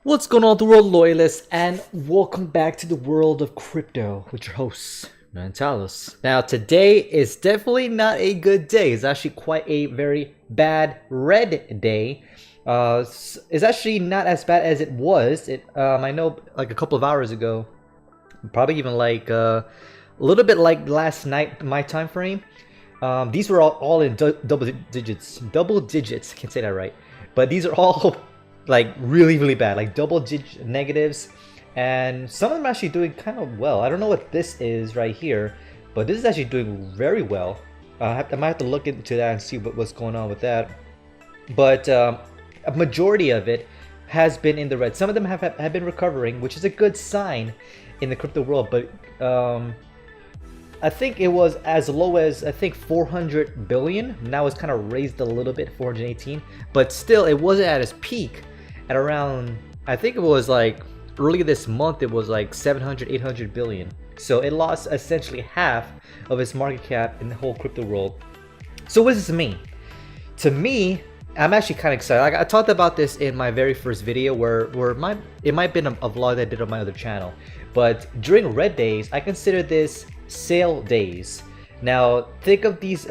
What's going on, the world loyalists, and welcome back to the world of crypto with your host, Nantalos. Now, today is definitely not a good day. It's actually quite a very bad red day. It's actually not as bad as it was. I know like a couple of hours ago, probably even like a little bit like last night, my time frame. These were all in double digits. Double digits, can't say that right. But these are all like really bad, like double digit negatives, and some of them are actually doing kind of well. I don't know what this is right here, but this is actually doing very well. I might have to look into that and see what's going on with that. But a majority of it has been in the red. Some of them have been recovering, which is a good sign in the crypto world. But I think it was as low as 400 billion. Now it's kind of raised a little bit, 418, but still it wasn't at its peak at around, I think it was like earlier this month, it was like 700, 800 billion. So it lost essentially half of its market cap in the whole crypto world. So what does this mean? To me, I'm actually kind of excited. I talked about this in my very first video where it might have been a vlog that I did on my other channel. But during red days, I consider this sale days. Now think of these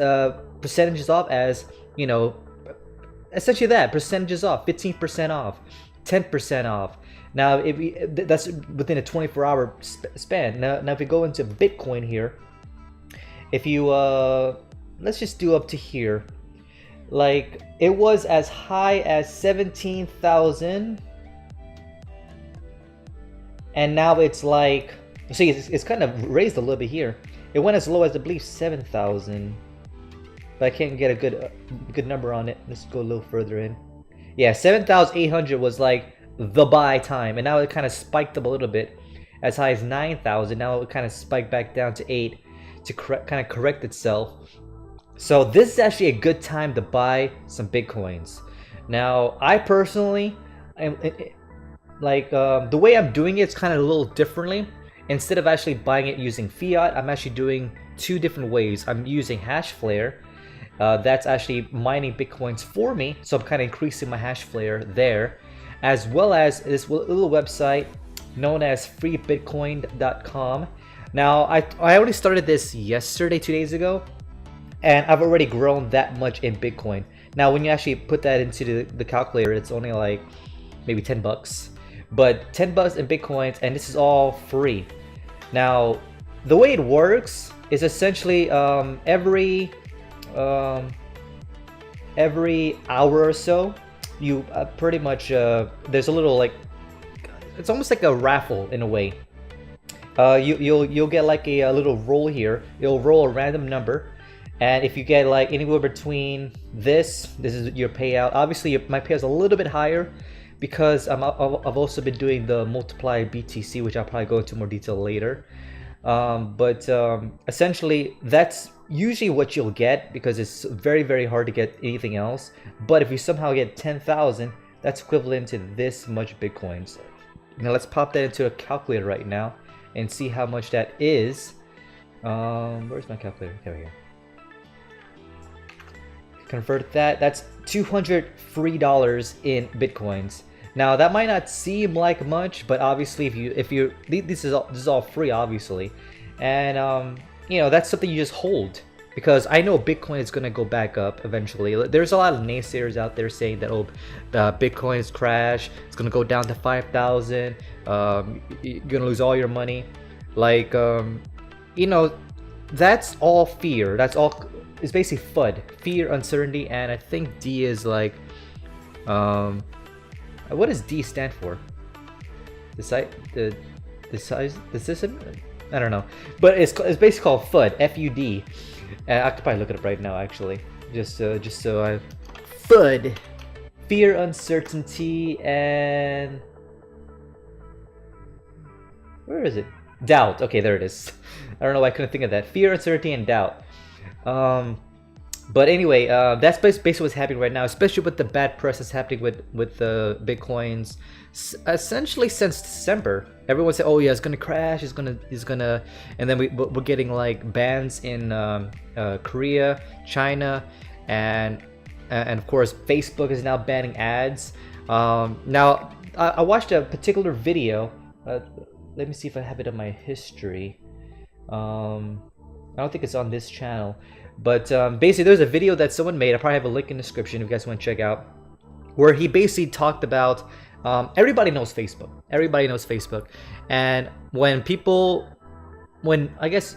percentages off as, you know, essentially that percentages off, 15% off, 10% off. Now that's within a 24-hour span. Now if we go into Bitcoin here, if you let's just do up to here, like it was as high as 17,000, and now it's like, see, it's kind of raised a little bit here. It went as low as, I believe, 7,000, but I can't get a good number on it. Let's go a little further in. Yeah, 7,800 was like the buy time, and now it kind of spiked up a little bit, as high as 9,000. Now it kind of spiked back down to 8 to kind of correct itself. So this is actually a good time to buy some Bitcoins. Now, I personally am like the way I'm doing it's kind of a little differently. Instead of actually buying it using fiat, I'm actually doing two different ways. I'm using Hashflare. That's actually mining Bitcoins for me. So I'm kind of increasing my Hashflare there. As well as this little website known as freebitcoin.com. Now, I already started this yesterday, 2 days ago. And I've already grown that much in Bitcoin. Now, when you actually put that into the calculator, it's only like maybe 10 bucks. But 10 bucks in Bitcoins, and this is all free. Now, the way it works is essentially every hour or so, you pretty much there's a little, like, it's almost like a raffle in a way. You'll get like a little roll here. You'll roll a random number, and if you get like anywhere between this is your payout. Obviously, my payout's a little bit higher, because I've also been doing the multiplied BTC, which I'll probably go into more detail later. But essentially, that's usually what you'll get, because it's very hard to get anything else. But if you somehow get 10,000, that's equivalent to this much Bitcoins. Now let's pop that into a calculator right now and see how much that is. Where's my calculator? Okay, here. Convert that's $200 free in Bitcoins. Now that might not seem like much, but obviously if you this is all free, obviously, and you know, that's something you just hold, because I know Bitcoin is gonna go back up eventually. There's a lot of naysayers out there saying that Bitcoin is crash, it's gonna go down to 5,000, you're gonna lose all your money. Like you know, that's all fear. That's all. It's basically FUD, fear, uncertainty, and I think D is like, what does D stand for? The system? I don't know, but it's basically called FUD, F-U-D. I could probably look it up right now, actually, just so I FUD, fear, uncertainty, and where is it? Doubt. Okay, there it is. I don't know why I couldn't think of that. Fear, uncertainty, and doubt. But anyway, that's basically what's happening right now, especially with the bad press that's happening with the Bitcoins. Essentially since December, everyone said, "Oh yeah, it's gonna crash. It's gonna," and then we're getting like bans in Korea, China, and of course Facebook is now banning ads. Now I watched a particular video. Let me see if I have it on my history. I don't think it's on this channel, but basically there's a video that someone made. I probably have a link in the description if you guys want to check out, where he basically talked about everybody knows Facebook. Everybody knows Facebook, and when I guess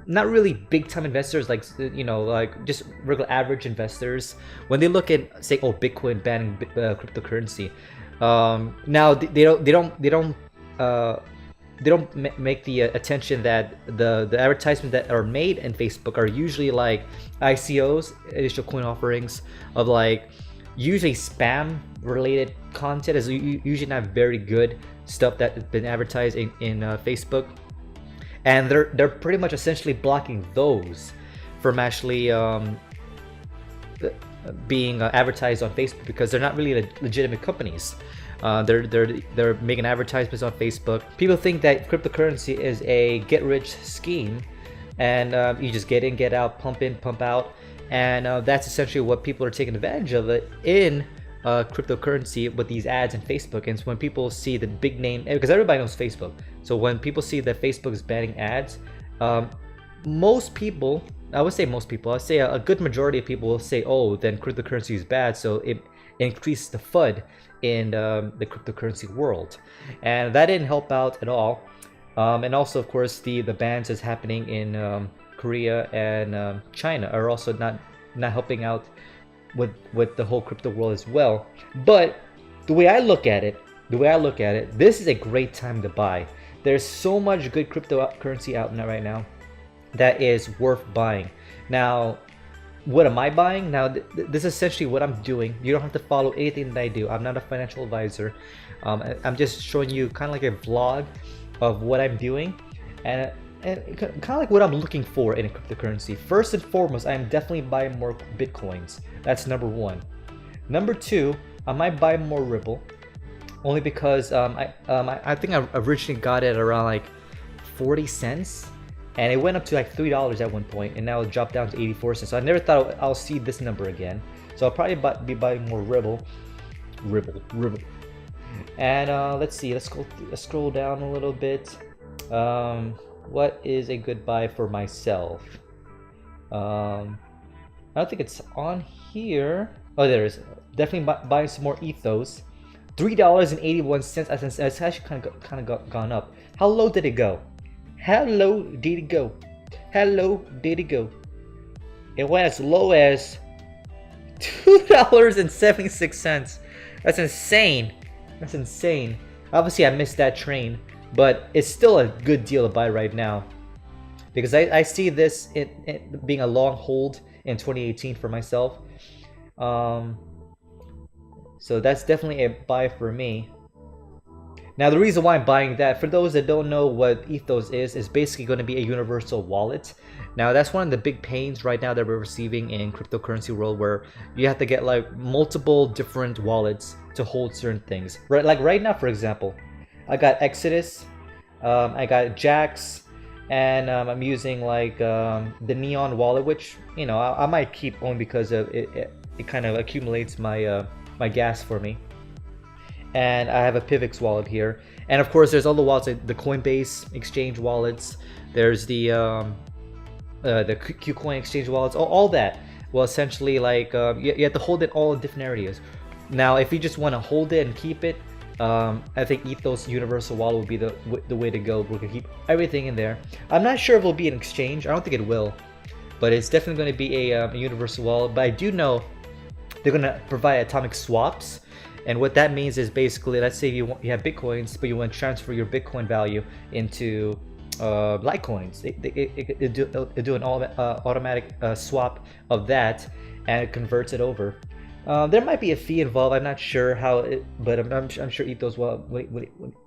not really big time investors, like like just regular average investors, when they look at, say, oh, Bitcoin banning cryptocurrency, now they don't make the attention that the advertisements that are made in Facebook are usually like ICOs, initial coin offerings, of like usually spam related content. Is usually not very good stuff that has been advertised in Facebook, and they're pretty much essentially blocking those from actually being advertised on Facebook, because they're not really legitimate companies. They're making advertisements on Facebook. People think that cryptocurrency is a get-rich scheme, and you just get in, get out, pump in, pump out, and that's essentially what people are taking advantage of it in cryptocurrency with these ads in Facebook. And so when people see the big name, because everybody knows Facebook, so when people see that Facebook is banning ads, most people, I would say most people, I'd say a good majority of people will say, oh, then cryptocurrency is bad, so it increased the FUD in the cryptocurrency world, and that didn't help out at all. And also, of course, the bans that's happening in Korea and China are also not helping out with the whole crypto world as well. But the way I look at it, this is a great time to buy. There's so much good cryptocurrency out there right now that is worth buying. Now, what am I buying? Now, this is essentially what I'm doing. You don't have to follow anything that I do. I'm not a financial advisor. I'm just showing you kind of like a vlog of what I'm doing, and kind of like what I'm looking for in a cryptocurrency. First and foremost, I am definitely buying more Bitcoins. That's number one. Number two, I might buy more Ripple, only because I think I originally got it around like 40 cents. And it went up to like $3 at one point, and now it dropped down to 84 cents. So I never thought I'll see this number again. So I'll probably be buying more Ripple. And let's see. Let's scroll down a little bit. What is a good buy for myself? I don't think it's on here. Oh, there is. Definitely buying some more ethos. $3.81. It's actually kind of gone up. How low did it go? How low did it go? How low did it go? It went as low as $2.76. That's insane. That's insane. Obviously, I missed that train, but it's still a good deal to buy right now, because I see this it being a long hold in 2018 for myself. So that's definitely a buy for me. Now, the reason why I'm buying that, for those that don't know what Ethos is basically going to be a universal wallet. Now, that's one of the big pains right now that we're receiving in cryptocurrency world, where you have to get like multiple different wallets to hold certain things. Right, like right now, for example, I got Exodus, I got Jax, and I'm using like the Neon wallet, which I might keep on because of it kind of accumulates my my gas for me. And I have a Pivx wallet here, and of course there's all the wallets, like the Coinbase exchange wallets. There's the Qcoin exchange wallets, all that. Well, essentially, like you have to hold it all in different areas. Now, if you just want to hold it and keep it, I think Ethos Universal Wallet would be the way to go. We're gonna keep everything in there. I'm not sure if it'll be an exchange. I don't think it will, but it's definitely going to be a universal wallet. But I do know they're going to provide atomic swaps. And what that means is basically, let's say you have Bitcoins, but you want to transfer your Bitcoin value into Litecoins. It'll do an automatic swap of that, and it converts it over. There might be a fee involved. I'm not sure how, but I'm sure Ethos will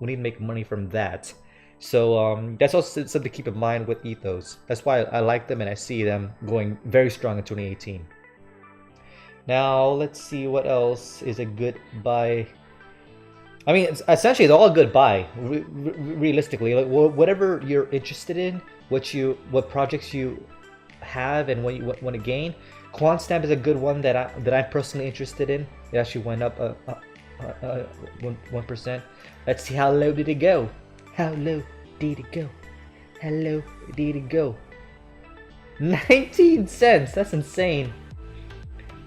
need to make money from that. So that's also something to keep in mind with Ethos. That's why I like them, and I see them going very strong in 2018. Now, let's see what else is a good buy. I mean, essentially, they're all a good buy, realistically. Like, whatever you're interested in, what projects you have and what you want to gain. QuantStamp is a good one that I'm personally interested in. It actually went up 1%. Let's see how low did it go. How low did it go? How low did it go? 19 cents. That's insane.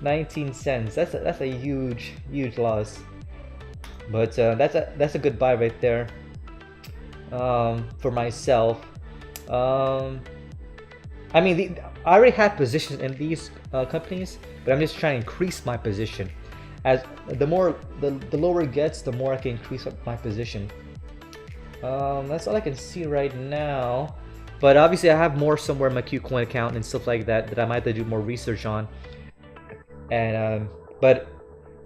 19 cents. That's a huge loss. But that's a good buy right there. For myself. I mean, I already have positions in these companies, but I'm just trying to increase my position. As the lower it gets, the more I can increase my position. That's all I can see right now. But obviously, I have more somewhere in my KuCoin account and stuff like that I might have to do more research on. And but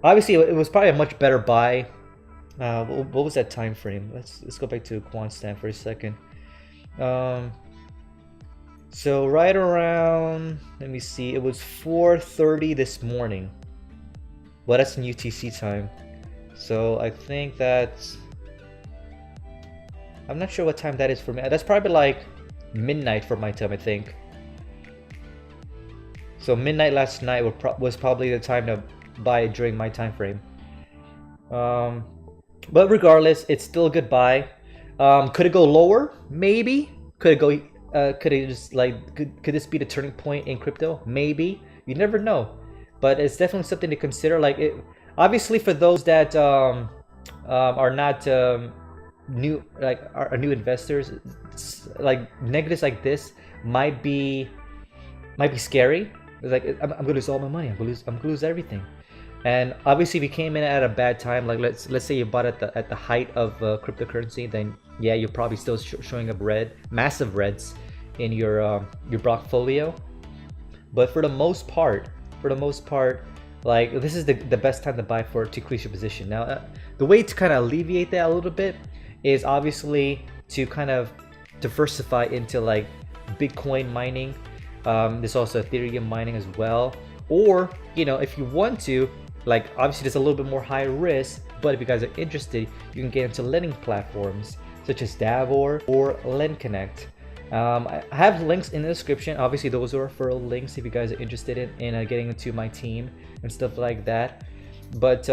obviously, it was probably a much better buy. What was that time frame? Let's go back to Quantstamp for a second. So right around, let me see, it was 4:30 this morning. Well, that's in UTC time. So I think that's, I'm not sure what time that is for me. That's probably like midnight for my time, I think. So midnight last night was probably the time to buy during my time frame. But regardless, it's still a good buy. Could it go lower? Maybe. Could it go? Could it just like? Could this be the turning point in crypto? Maybe. You never know. But it's definitely something to consider. Like it, obviously, for those that are not new, like are new investors, like negatives like this might be scary. It's like I'm gonna lose all my money. I'm gonna lose everything. And obviously, if you came in at a bad time, like let's say you bought at the height of cryptocurrency, then yeah, you're probably still showing up massive reds in your portfolio. But for the most part, like this is the best time to buy to increase your position. Now, the way to kind of alleviate that a little bit is obviously to kind of diversify into like Bitcoin mining. There's also Ethereum mining as well. Or, you know, if you want to, like obviously there's a little bit more high risk, but if you guys are interested, you can get into lending platforms such as Davor or LendConnect. I have links in the description. Obviously those are referral links if you guys are interested in getting into my team and stuff like that. But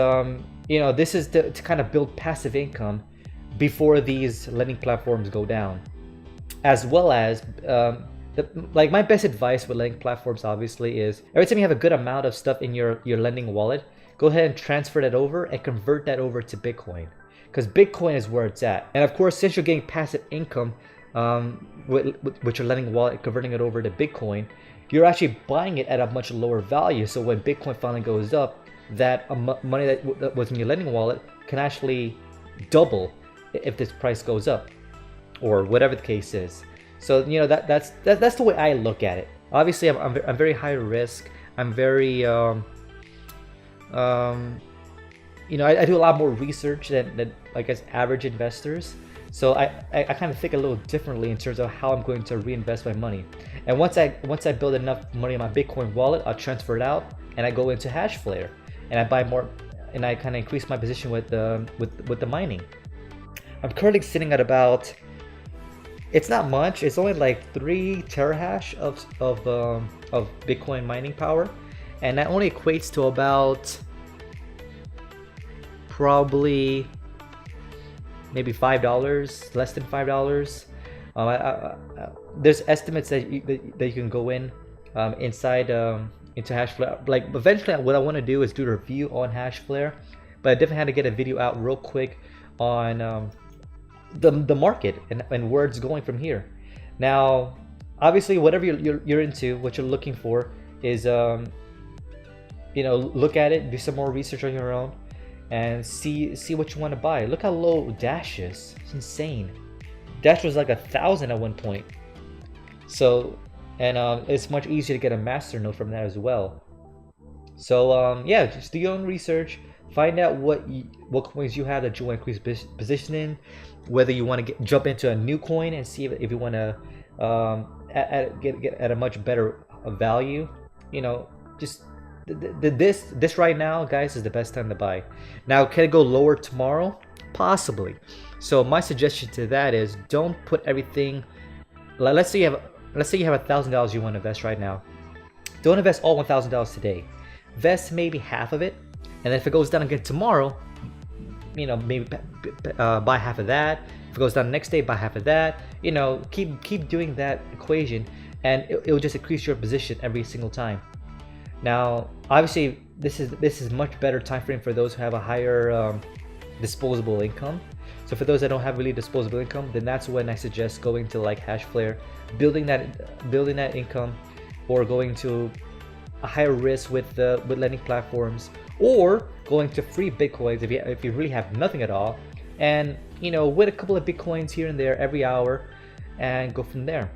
you know, this is to kind of build passive income before these lending platforms go down, as well as like my best advice with lending platforms obviously is every time you have a good amount of stuff in your lending wallet, go ahead and transfer that over and convert that over to Bitcoin, because Bitcoin is where it's at. And of course, since you're getting passive income with your lending wallet, converting it over to Bitcoin, you're actually buying it at a much lower value. So when Bitcoin finally goes up, that money that was in your lending wallet can actually double if this price goes up, or whatever the case is. So you know that's the way I look at it. Obviously, I'm very high risk. I'm very you know, I do a lot more research than I guess average investors. So I kind of think a little differently in terms of how I'm going to reinvest my money. And once I build enough money in my Bitcoin wallet, I'll transfer it out and I go into Hashflare and I buy more, and I kind of increase my position with the mining. I'm currently sitting at about, it's not much. It's only like 3 terahash of Bitcoin mining power, and that only equates to about probably maybe $5, less than $5. There's estimates that you can go inside into Hashflare. Like eventually, what I want to do is do a review on Hashflare, but I definitely had to get a video out real quick on the market and where it's going from here. Now, obviously, whatever you're into, what you're looking for is you know, look at it, do some more research on your own, and see what you want to buy. Look how low Dash is. It's insane. Dash was like 1,000 at one point. So, and it's much easier to get a master node from that as well. So yeah, just do your own research. Find out what coins you have that you want to increase position in. Whether you want to jump into a new coin and see if you want to get at a much better value. You know, just this right now, guys, is the best time to buy. Now, can it go lower tomorrow? Possibly. So my suggestion to that is don't put everything. Let's say you have $1,000 you want to invest right now. Don't invest all $1,000 today. Invest maybe half of it, and then if it goes down again tomorrow, you know, maybe buy half of that. If it goes down the next day, buy half of that. You know, keep doing that equation, and it'll just increase your position every single time. Now, obviously, this is much better time frame for those who have a higher disposable income. So for those that don't have really disposable income, then that's when I suggest going to like Hashflare, building that income, or going to a higher risk with lending platforms, or going to free bitcoins if you really have nothing at all, and you know, with a couple of bitcoins here and there every hour, and go from there.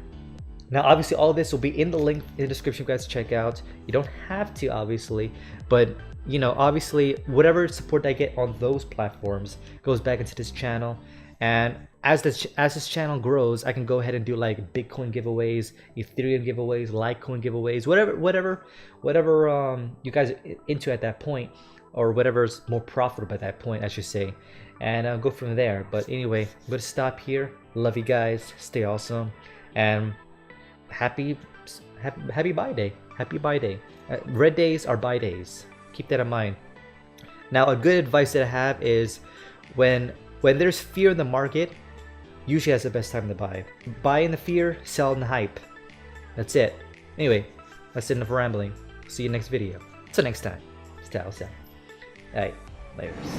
Now, obviously, all of this will be in the link in the description, guys. Check out. You don't have to, obviously, but you know, obviously, whatever support I get on those platforms goes back into this channel. And as this channel grows, I can go ahead and do like Bitcoin giveaways, Ethereum giveaways, Litecoin giveaways, whatever you guys are into at that point, or whatever's more profitable at that point, I should say, and I'll go from there. But anyway, I'm gonna stop here. Love you guys. Stay awesome, and happy buy day. Happy buy day. Red days are buy days. Keep that in mind. Now, a good advice that I have is when there's fear in the market, usually that's the best time to buy. Buy in the fear, sell in the hype. That's it. Anyway, that's enough rambling. See you next video. Till next time. Stay out. Alright, laters.